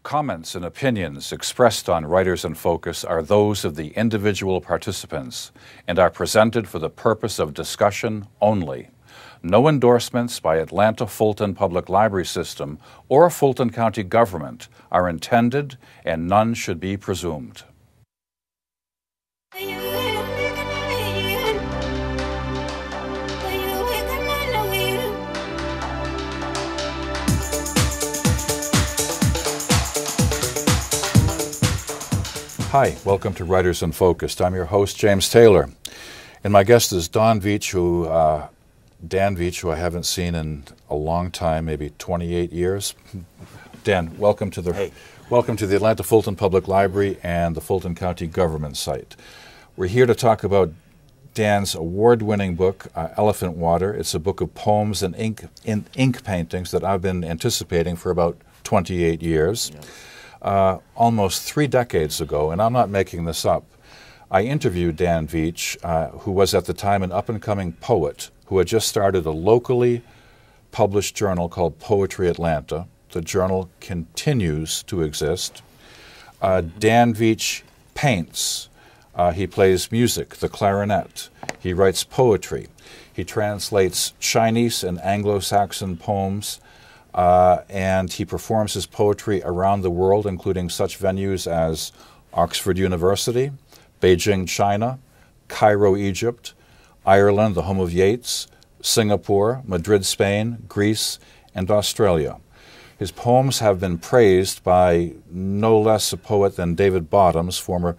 Comments and opinions expressed on Writers in Focus are those of the individual participants and are presented for the purpose of discussion only. No endorsements by Atlanta Fulton Public Library System or Fulton County government are intended, and none should be presumed. Hi, welcome to Writers in Focus. I'm your host, James Taylor, and my guest is Dan Veach, who I haven't seen in a long time, maybe 28 years. Dan, welcome to the Atlanta Fulton Public Library and the Fulton County government site. We're here to talk about Dan's award-winning book, Elephant Water. It's a book of poems and ink paintings that I've been anticipating for about 28 years. Yeah. Almost 3 decades ago, and I'm not making this up, I interviewed Dan Veach, who was at the time an up-and-coming poet who had just started a locally published journal called Poetry Atlanta. The journal continues to exist. Dan Veach paints. He plays music, the clarinet. He writes poetry. He translates Chinese and Anglo-Saxon poems, and he performs his poetry around the world, including such venues as Oxford University, Beijing, China, Cairo, Egypt, Ireland, the home of Yeats, Singapore, Madrid, Spain, Greece, and Australia. His poems have been praised by no less a poet than David Bottoms, former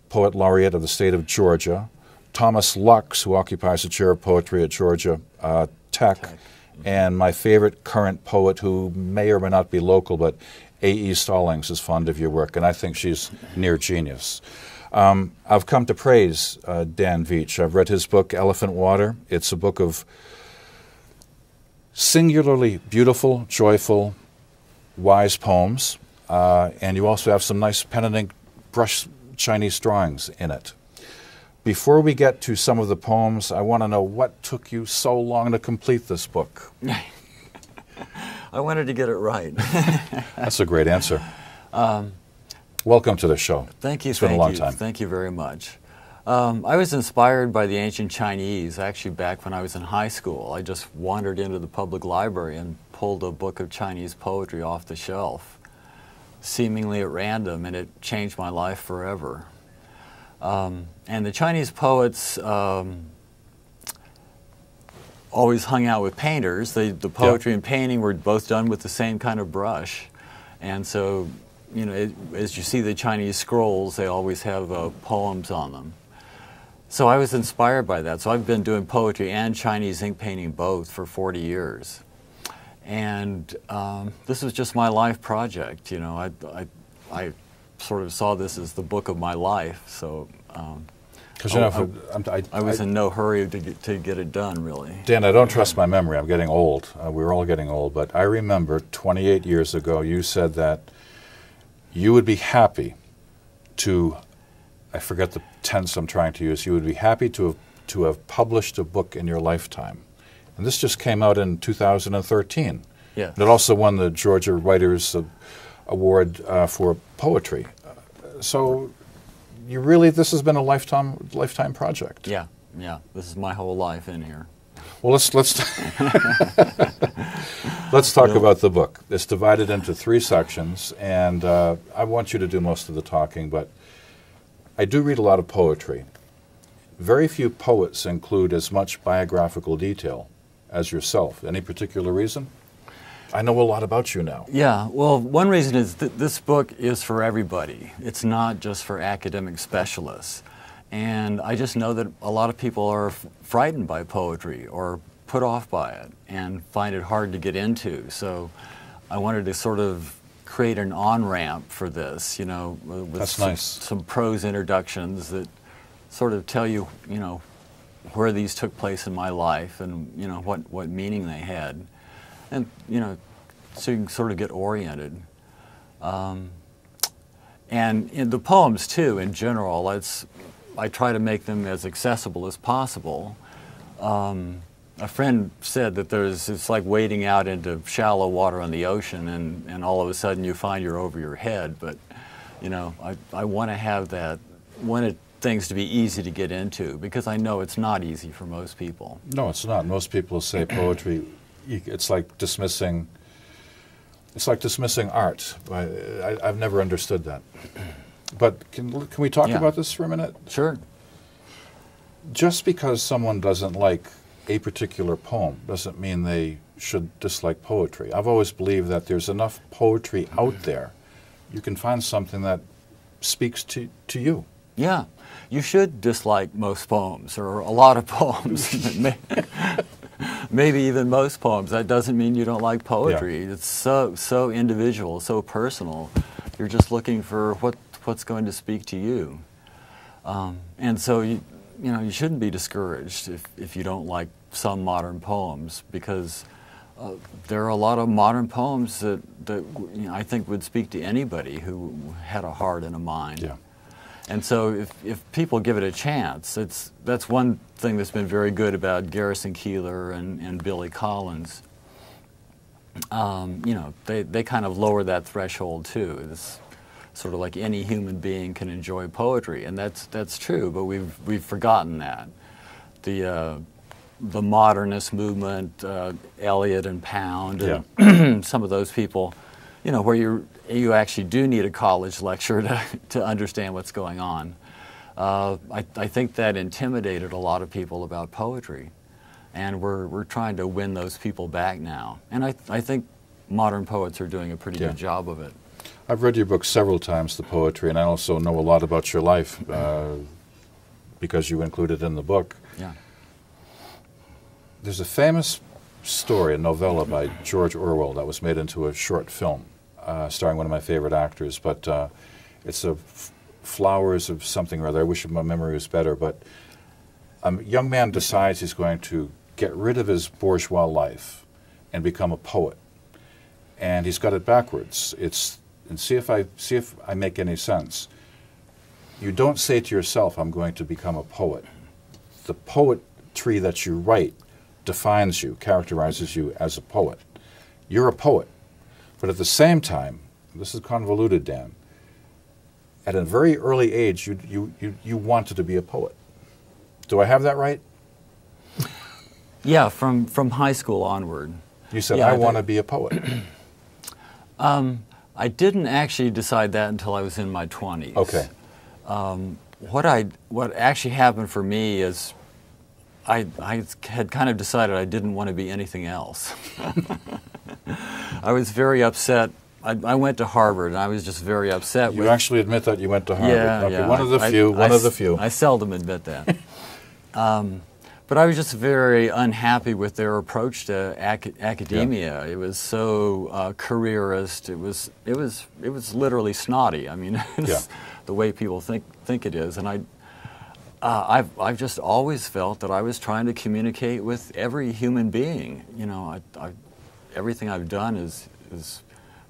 poet laureate of the state of Georgia, Thomas Lux, who occupies the chair of poetry at Georgia Tech, and my favorite current poet, who may or may not be local, but A.E. Stallings is fond of your work, and I think she's near genius. I've come to praise Dan Veach. I've read his book, Elephant Water. It's a book of singularly beautiful, joyful, wise poems, and you also have some nice pen and ink brush Chinese drawings in it. Before we get to some of the poems, I want to know what took you so long to complete this book. I wanted to get it right. That's a great answer. Welcome to the show. Thank you. It's been a long time. Thank you very much. I was inspired by the ancient Chinese, actually back when I was in high school. I just wandered into the public library and pulled a book of Chinese poetry off the shelf, seemingly at random, and it changed my life forever. And the Chinese poets always hung out with painters. The poetry and painting were both done with the same kind of brush. And so, you know, as you see the Chinese scrolls, they always have poems on them. So I was inspired by that. So I've been doing poetry and Chinese ink painting both for 40 years. And this was just my life project. You know, I sort of saw this as the book of my life, so I was in no hurry to get it done, really. Dan, I don't trust my memory. I'm getting old. We're all getting old, but I remember 28 years ago you said that you would be happy to, I forget the tense I'm trying to use, you would be happy to have published a book in your lifetime. And this just came out in 2013. Yeah. It also won the Georgia Writers Award for poetry. So you really, this has been a lifetime project. Yeah, yeah. This is my whole life in here. Well, let's let's talk about the book. It's divided into 3 sections, and I want you to do most of the talking, but I do read a lot of poetry. Very few poets include as much biographical detail as yourself. Any particular reason? I know a lot about you now. Yeah, well, one reason is that this book is for everybody. It's not just for academic specialists. And I just know that a lot of people are frightened by poetry or put off by it and find it hard to get into. So I wanted to sort of create an on-ramp for this, you know, with some prose introductions that sort of tell you, you know, where these took place in my life and, you know, what meaning they had. And, you know, so you can sort of get oriented. And in the poems, too, in general, I try to make them as accessible as possible. A friend said that it's like wading out into shallow water on the ocean, and all of a sudden you find you're over your head. But, you know, I want to have that, wanted things to be easy to get into, because I know it's not easy for most people. No, it's not. Most people say poetry, it's like dismissing art. I've never understood that. But can we talk about this for a minute? Sure. Just because someone doesn't like a particular poem doesn't mean they should dislike poetry. I've always believed that there's enough poetry out there. You can find something that speaks to you. Yeah. You should dislike most poems, or a lot of poems. Maybe even most poems. That doesn't mean you don't like poetry. Yeah. It's so individual, so personal. You're just looking for what's going to speak to you. And so you shouldn't be discouraged if you don't like some modern poems, because there are a lot of modern poems that I think would speak to anybody who had a heart and a mind. Yeah. And so if people give it a chance, that's one thing that's been very good about Garrison Keillor and Billy Collins. They kind of lower that threshold too. It's sort of like any human being can enjoy poetry, and that's true. But we've forgotten that. The modernist movement, Eliot and Pound, and some of those people, where you actually do need a college lecture to understand what's going on. I think that intimidated a lot of people about poetry, and we're trying to win those people back now. And I think modern poets are doing a pretty good job of it. I've read your book several times, The Poetry, and I also know a lot about your life because you include it in the book. Yeah. There's a famous story, a novella by George Orwell that was made into a short film starring one of my favorite actors, but it's Flowers of something or other. I wish my memory was better, but a young man decides he's going to get rid of his bourgeois life and become a poet. And he's got it backwards. And see if I make any sense. You don't say to yourself, I'm going to become a poet. The poetry that you write defines you, characterizes you as a poet. You're a poet. But at the same time, this is convoluted, Dan, at a very early age, you wanted to be a poet. Do I have that right? Yeah, from high school onward. You said, I want to be a poet. I didn't actually decide that until I was in my 20s. Okay. What actually happened for me is I had kind of decided I didn't want to be anything else. I was very upset. I went to Harvard, and I was just very upset. You actually admit that you went to Harvard? Yeah, okay, yeah. One of the few. I seldom admit that. But I was just very unhappy with their approach to academia. Yeah. It was so careerist. It was literally snotty. I mean, it's the way people think it is. And I've just always felt that I was trying to communicate with every human being. Everything I've done is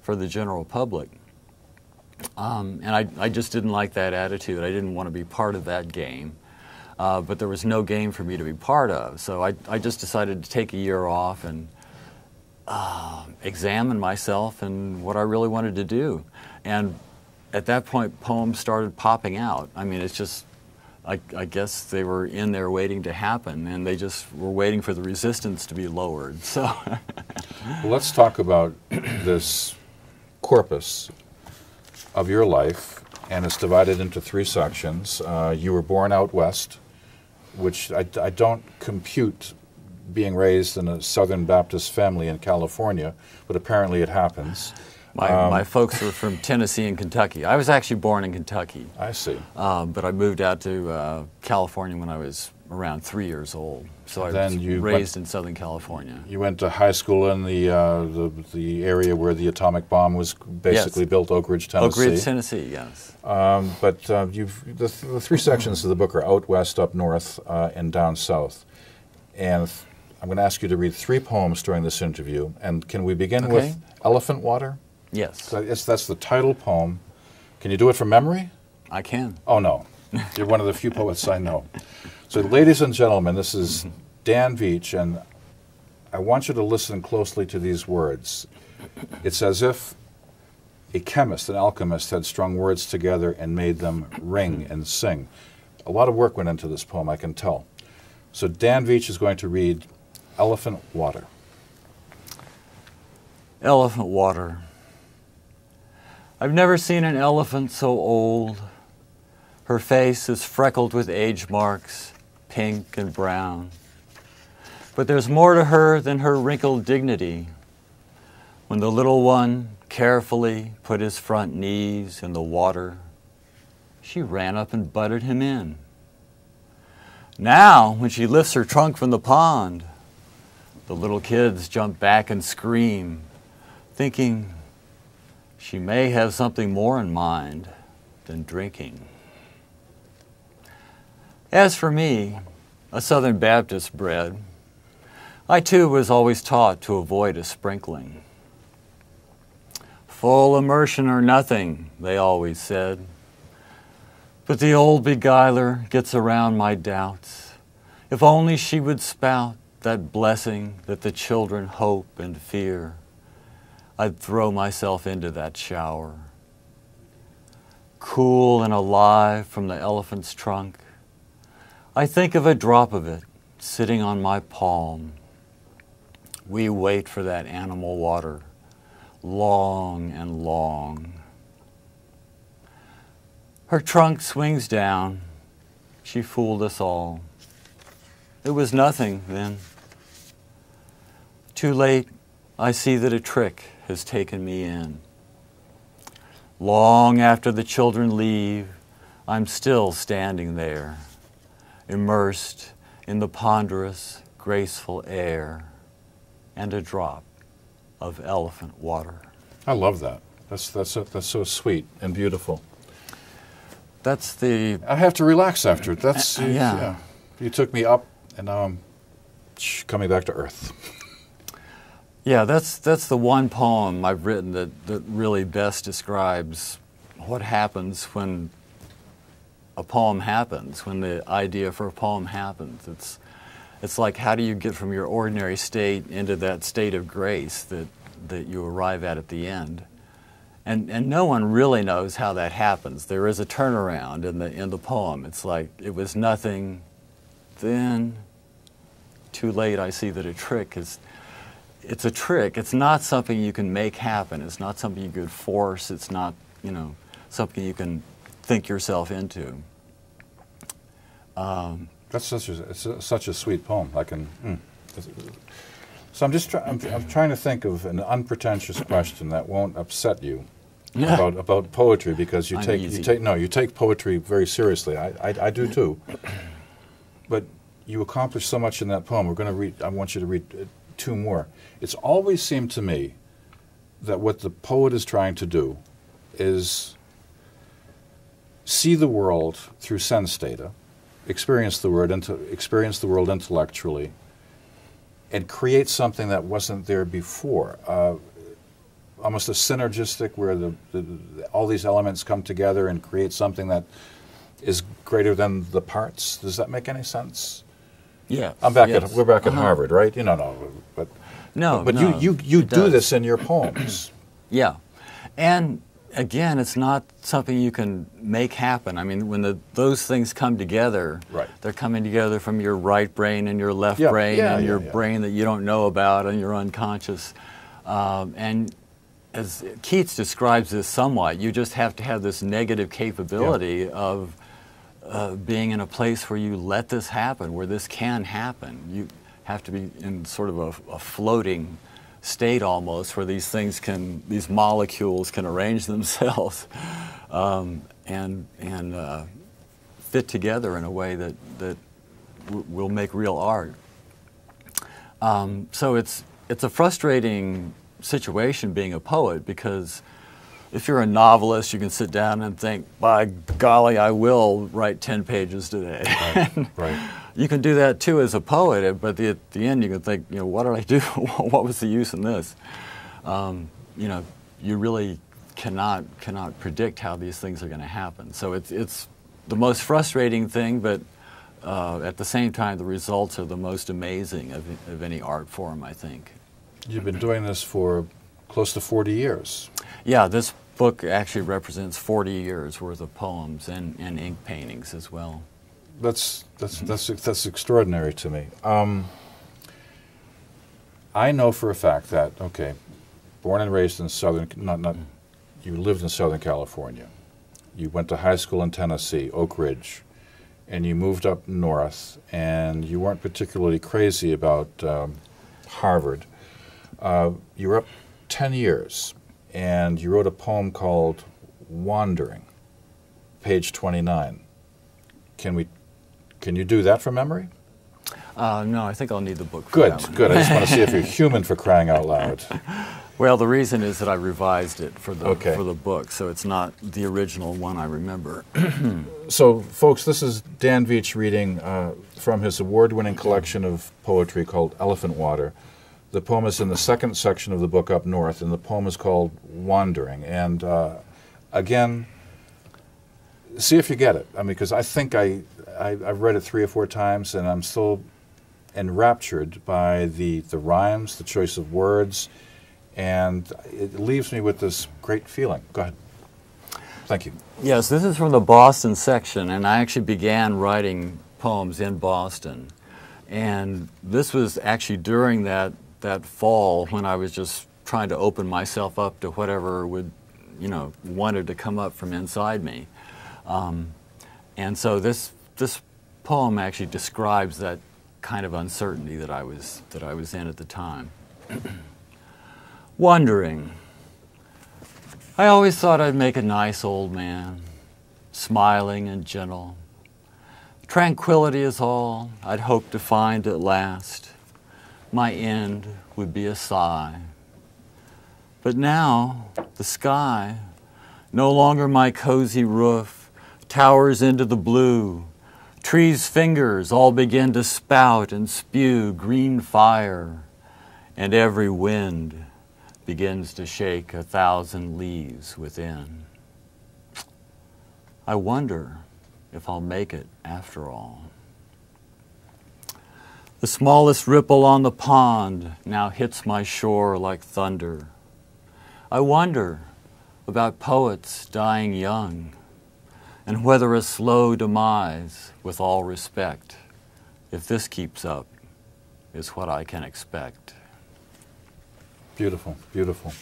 for the general public. And I just didn't like that attitude. I didn't want to be part of that game. But there was no game for me to be part of. So I just decided to take a year off and examine myself and what I really wanted to do. And at that point, poems started popping out. I mean, it's just, I guess they were in there waiting to happen, and they just were waiting for the resistance to be lowered. So, well, let's talk about this corpus of your life, and it's divided into 3 sections. You were born out west, which I don't compute being raised in a Southern Baptist family in California, but apparently it happens. My folks were from Tennessee and Kentucky. I was actually born in Kentucky. I see. But I moved out to California when I was around 3 years old. So I was raised in Southern California. You went to high school in the area where the atomic bomb was basically built, Oak Ridge, Tennessee. Oak Ridge, Tennessee, yes. But the 3 sections of the book are out west, up north, and down south. And I'm going to ask you to read 3 poems during this interview. And can we begin with Elephant Water? Yes. So that's the title poem. Can you do it from memory? I can. Oh, no. You're one of the few poets I know. So, ladies and gentlemen, this is Dan Veach, and I want you to listen closely to these words. It's as if a chemist, an alchemist, had strung words together and made them ring and sing. A lot of work went into this poem, I can tell. So Dan Veach is going to read Elephant Water. Elephant water. I've never seen an elephant so old. Her face is freckled with age marks, pink and brown. But there's more to her than her wrinkled dignity. When the little one carefully put his front knees in the water, she ran up and butted him in. Now, when she lifts her trunk from the pond, the little kids jump back and scream, thinking she may have something more in mind than drinking. As for me, a Southern Baptist bred, I too was always taught to avoid a sprinkling. Full immersion or nothing, they always said. But the old beguiler gets around my doubts. If only she would spout that blessing that the children hope and fear, I'd throw myself into that shower. Cool and alive from the elephant's trunk, I think of a drop of it sitting on my palm. We wait for that animal water, long and long. Her trunk swings down. She fooled us all. It was nothing then. Too late, I see that a trick has taken me in. Long after the children leave, I'm still standing there, immersed in the ponderous, graceful air and a drop of elephant water. I love that. That's so sweet and beautiful. That's the... I have to relax after it. That's yeah. You took me up, and now I'm coming back to earth. Yeah, that's the one poem I've written that really best describes what happens when a poem happens, when the idea for a poem happens. It's like, how do you get from your ordinary state into that state of grace that you arrive at the end? And no one really knows how that happens. There is a turnaround in the poem. It's like, it was nothing, then too late I see that a trick is... It's a trick. It's not something you can make happen. It's not something you could force. It's not, something you can think yourself into. That's such a sweet poem. So I'm trying to think of an unpretentious question that won't upset you about poetry, because you take poetry very seriously. I do too. But you accomplish so much in that poem. We're going to read. I want you to read two more. It's always seemed to me that what the poet is trying to do is see the world through sense data, experience the world intellectually, and create something that wasn't there before. Almost a synergistic, where all these elements come together and create something that is greater than the parts. Does that make any sense? Yeah. We're back at Harvard, right? But you do this in your poems. Yeah. And again, it's not something you can make happen. I mean, when those things come together, right, they're coming together from your right brain and your left brain and your brain that you don't know about and your unconscious. And as Keats describes this somewhat, you just have to have this negative capability of being in a place where you let this happen, where this can happen. You have to be in sort of a floating state almost, where these molecules can arrange themselves and fit together in a way that will make real art. So it's a frustrating situation being a poet, because if you're a novelist, you can sit down and think, by golly, I will write 10 pages today. Right, right. You can do that too as a poet, but at the end you can think, what did I do? What was the use in this? You really cannot predict how these things are going to happen. So it's the most frustrating thing, but at the same time, the results are the most amazing of any art form, I think. You've been doing this for close to 40 years. Yeah, this book actually represents 40 years worth of poems and ink paintings as well. That's extraordinary to me. I know for a fact that, okay, born and raised in you lived in Southern California. You went to high school in Tennessee, Oak Ridge, and you moved up north, and you weren't particularly crazy about Harvard. You were up 10 years, and you wrote a poem called Wandering, page 29. Can you do that from memory? No, I think I'll need the book for Good, that one. good. I just want to see if you're human, for crying out loud. Well, the reason is that I revised it for the Okay. for the book, so it's not the original one I remember. So, folks, this is Dan Veach reading from his award-winning collection of poetry called Elephant Water. The poem is in the second section of the book up north, and the poem is called Wandering. And again, see if you get it. I mean, because I think I've read it 3 or 4 times, and I'm still enraptured by the rhymes, the choice of words, and it leaves me with this great feeling. Go ahead. Thank you. Yes, this is from the Boston section, and I actually began writing poems in Boston. And this was actually during that fall when I was just trying to open myself up to whatever would, wanted to come up from inside me. And so this poem actually describes that kind of uncertainty that I was in at the time. Wondering. I always thought I'd make a nice old man, smiling and gentle. Tranquility is all I'd hope to find at last. My end would be a sigh. But now, the sky, no longer my cozy roof, towers into the blue. Trees' fingers all begin to spout and spew green fire, and every wind begins to shake 1,000 leaves within. I wonder if I'll make it after all. The smallest ripple on the pond now hits my shore like thunder. I wonder about poets dying young, and whether a slow demise, with all respect, if this keeps up, is what I can expect. Beautiful, beautiful.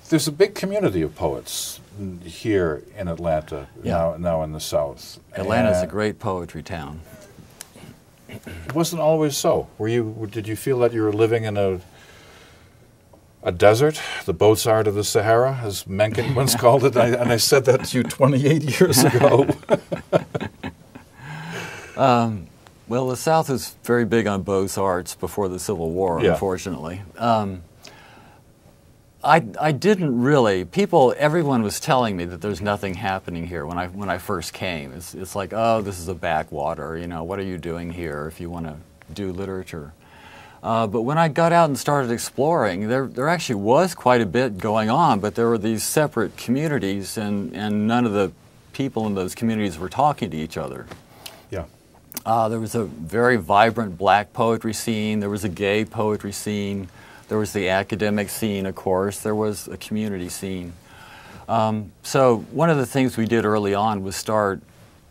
There's a big community of poets here in Atlanta, Yeah. now in the South. Atlanta's a And great poetry town. it wasn't always so. Did you feel that you were living in a desert, the Beaux-Arts of the Sahara, as Mencken once called it? And I said that to you 28 years ago. Well, the South was very big on Beaux-Arts before the Civil War, Yeah. unfortunately. I didn't really. Everyone was telling me that there's nothing happening here when I first came. It's like, oh, this is a backwater. What are you doing here if you want to do literature? But when I got out and started exploring, there actually was quite a bit going on, but there were these separate communities, and none of the people in those communities were talking to each other. Yeah. There was a very vibrant black poetry scene. There was a gay poetry scene. There was the academic scene, of course. There was a community scene. So one of the things we did early on was start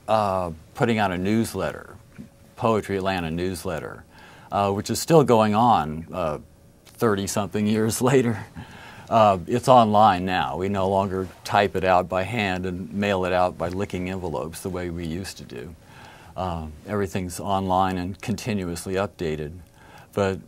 putting out a newsletter, Poetry Atlanta newsletter, which is still going on 30-something years later. It's online now. We no longer type it out by hand and mail it out by licking envelopes the way we used to do. Everything's online and continuously updated. But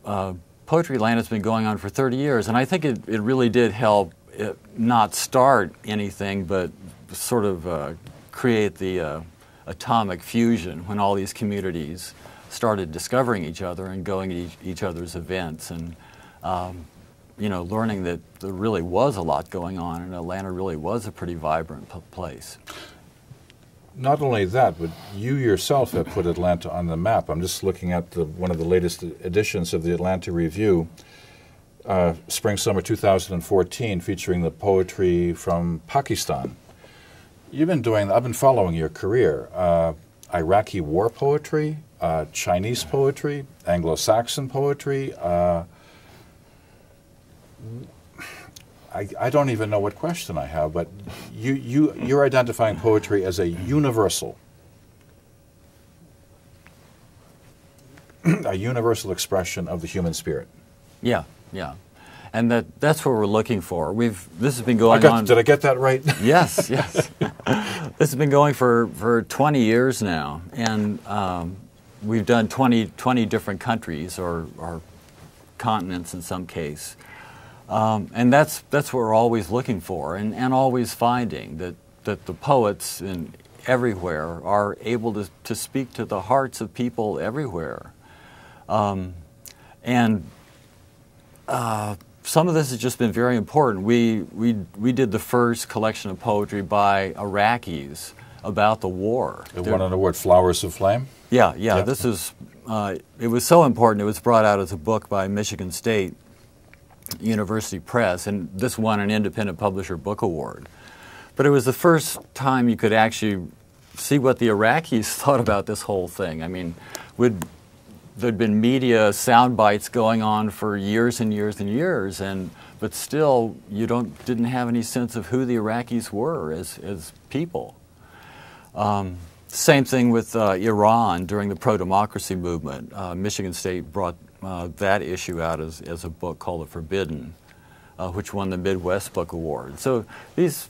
Poetry Atlanta's been going on for 30 years, and I think it really did help it not start anything, but sort of create the atomic fusion when all these communities started discovering each other and going to each other's events, and learning that there really was a lot going on, and Atlanta really was a pretty vibrant place. Not only that, but you yourself have put Atlanta on the map. I'm just looking at one of the latest editions of the Atlanta Review, Spring-Summer 2014, featuring the poetry from Pakistan. You've been doing, I've been following your career. Iraqi War Poetry, Chinese poetry, Anglo-Saxon poetry. I don't even know what question I have, but you're identifying poetry as a universal, a universal expression of the human spirit. Yeah, yeah. And that's what we're looking for. This has been going on. Did I get that right? Yes, yes. This has been going for 20 years now, and we've done 20 different countries or continents in some case. And that's what we're always looking for, and always finding that the poets everywhere are able to speak to the hearts of people everywhere. Some of this has just been very important. We did the first collection of poetry by Iraqis about the war. It won an award, Flowers of Flame? Yeah. This is, it was so important. It was brought out as a book by Michigan State University Press, and this won an Independent Publisher Book Award. But it was the first time you could actually see what the Iraqis thought about this whole thing. I mean, there'd been media sound bites going on for years and years and years, but still you didn't have any sense of who the Iraqis were as people. Same thing with Iran during the pro-democracy movement. Michigan State brought that issue out as a book called The Forbidden, which won the Midwest Book Award. So these,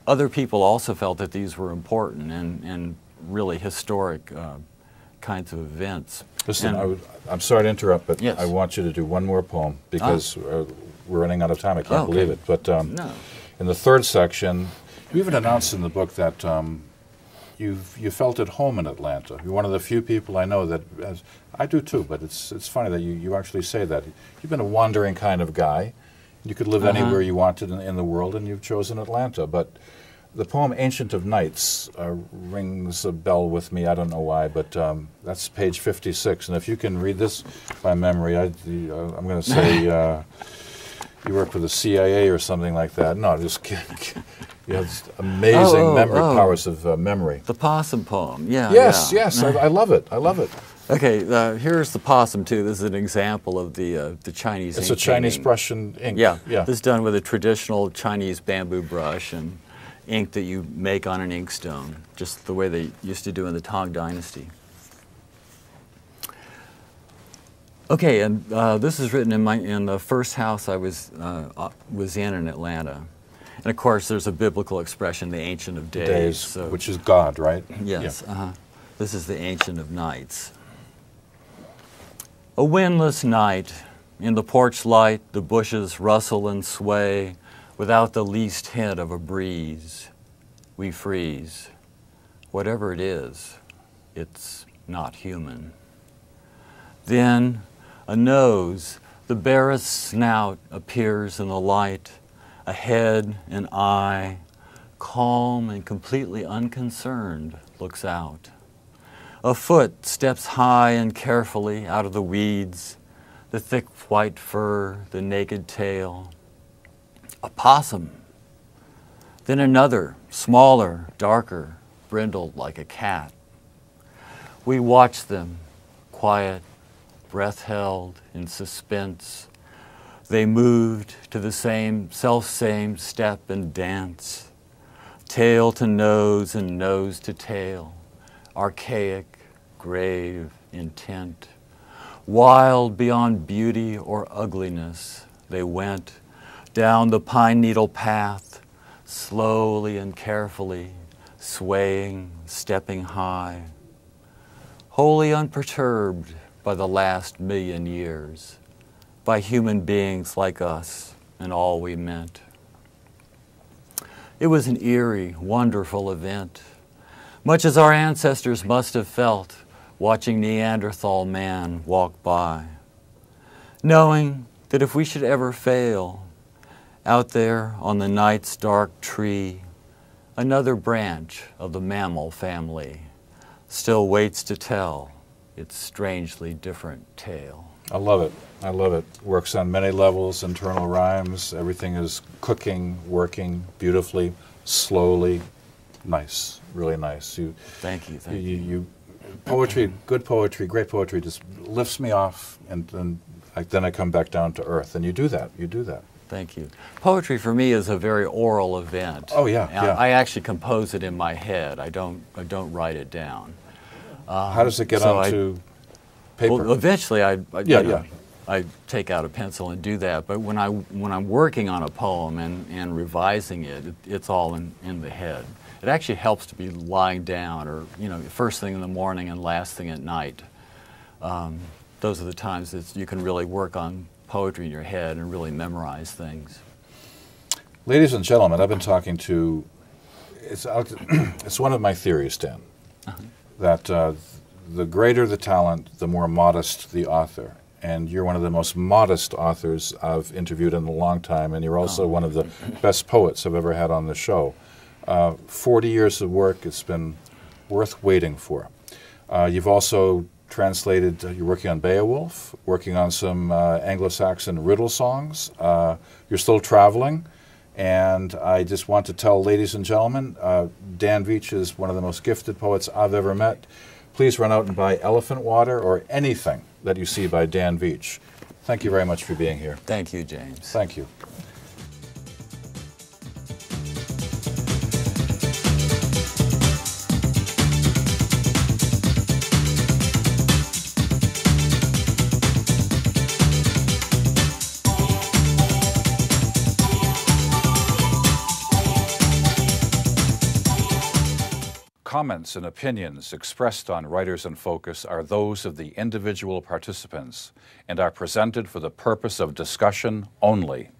other people also felt that these were important and really historic kinds of events. Listen, I'm sorry to interrupt, but yes. I want you to do one more poem because we're running out of time. I can't believe it. But no. In the third section, you even announced in the book that you felt at home in Atlanta. You're one of the few people I know that, I do too, but it's funny that you actually say that. You've been a wandering kind of guy. You could live anywhere you wanted in the world, and you've chosen Atlanta. But the poem Ancient of Nights rings a bell with me. I don't know why, but that's page 56. And if you can read this by memory, I'm going to say you work for the CIA or something like that. No, just you have amazing memory powers of memory. The possum poem, yeah. Yes, yeah. yes, I love it. I love it. Okay, here's the possum too. This is an example of the Chinese ink. It's a Chinese brush and ink. Yeah, yeah. This is done with a traditional Chinese bamboo brush and ink that you make on an inkstone, just the way they used to do in the Tang Dynasty. Okay, and this is written in the first house I was in Atlanta. And of course, there's a biblical expression, the Ancient of Days. So, which is God, right? Yes. Yeah. This is the Ancient of Nights. A windless night, in the porch light, the bushes rustle and sway. Without the least hint of a breeze, we freeze. Whatever it is, it's not human. Then a nose, the barest snout, appears in the light. A head, an eye, calm and completely unconcerned, looks out. A foot steps high and carefully out of the weeds, the thick white fur, the naked tail. A possum. Then another, smaller, darker, brindled like a cat. We watch them, quiet, breath held in suspense. They moved to the self-same step and dance, tail to nose and nose to tail, archaic, grave, intent. Wild beyond beauty or ugliness, they went down the pine needle path, slowly and carefully, swaying, stepping high, wholly unperturbed by the last 1,000,000 years, by human beings like us and all we meant. It was an eerie, wonderful event, much as our ancestors must have felt watching Neanderthal man walk by, knowing that if we should ever fail, out there on the night's dark tree, another branch of the mammal family still waits to tell its strangely different tale. I love it. I love it. Works on many levels, internal rhymes. Everything is cooking, working beautifully, slowly. Nice, really nice. Thank you. Poetry, good poetry, great poetry, just lifts me off, and then I come back down to earth. And you do that. You do that. Thank you. Poetry for me is a very oral event. Oh yeah, And yeah. I actually compose it in my head. I don't write it down. How does it get onto paper? Well, eventually Yeah. I take out a pencil and do that. But when I'm working on a poem and revising it, it's all in the head. It actually helps to be lying down, or first thing in the morning and last thing at night. Those are the times that you can really work on poetry in your head and really memorize things. Ladies and gentlemen, I've been talking to. It's one of my theories, Dan, that the greater the talent, the more modest the author. And you're one of the most modest authors I've interviewed in a long time, and you're also one of the best poets I've ever had on the show. 40 years of work, it's been worth waiting for. You've also translated, you're working on Beowulf, working on some Anglo-Saxon riddle songs. You're still traveling, and I just want to tell ladies and gentlemen, Dan Veach is one of the most gifted poets I've ever met. Please run out and buy elephant water or anything that you see by Dan Veach. Thank you very much for being here. Thank you, James. Thank you. Comments and opinions expressed on Writers in Focus are those of the individual participants and are presented for the purpose of discussion only.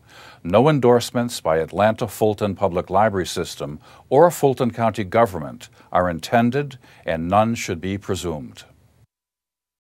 No endorsements by Atlanta Fulton Public Library System or Fulton County government are intended, and none should be presumed.